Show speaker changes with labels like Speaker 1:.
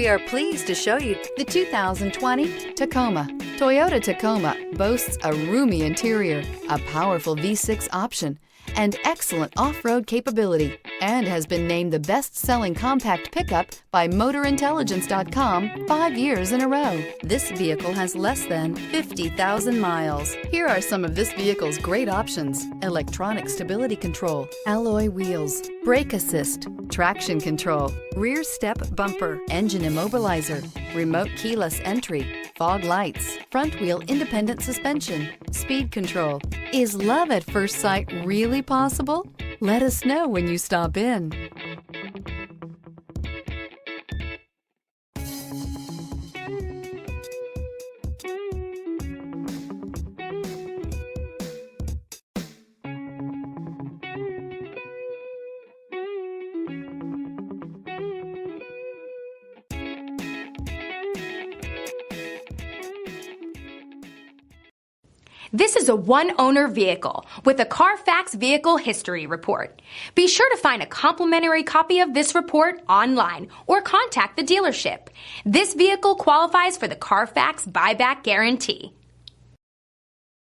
Speaker 1: We are pleased to show you the 2020 Tacoma. Toyota Tacoma boasts a roomy interior, a powerful V6 option, and excellent off-road capability, and has been named the best-selling compact pickup by MotorIntelligence.com 5 years in a row. This vehicle has less than 50,000 miles. Here are some of this vehicle's great options: electronic stability control, alloy wheels, brake assist, traction control, rear step bumper, engine immobilizer, remote keyless entry, fog lights, front wheel independent suspension, speed control. Is love at first sight really possible? Let us know when you stop in.
Speaker 2: This is a one-owner vehicle with a CARFAX Vehicle History Report. Be sure to find a complimentary copy of this report online or contact the dealership. This vehicle qualifies for the CARFAX Buyback Guarantee.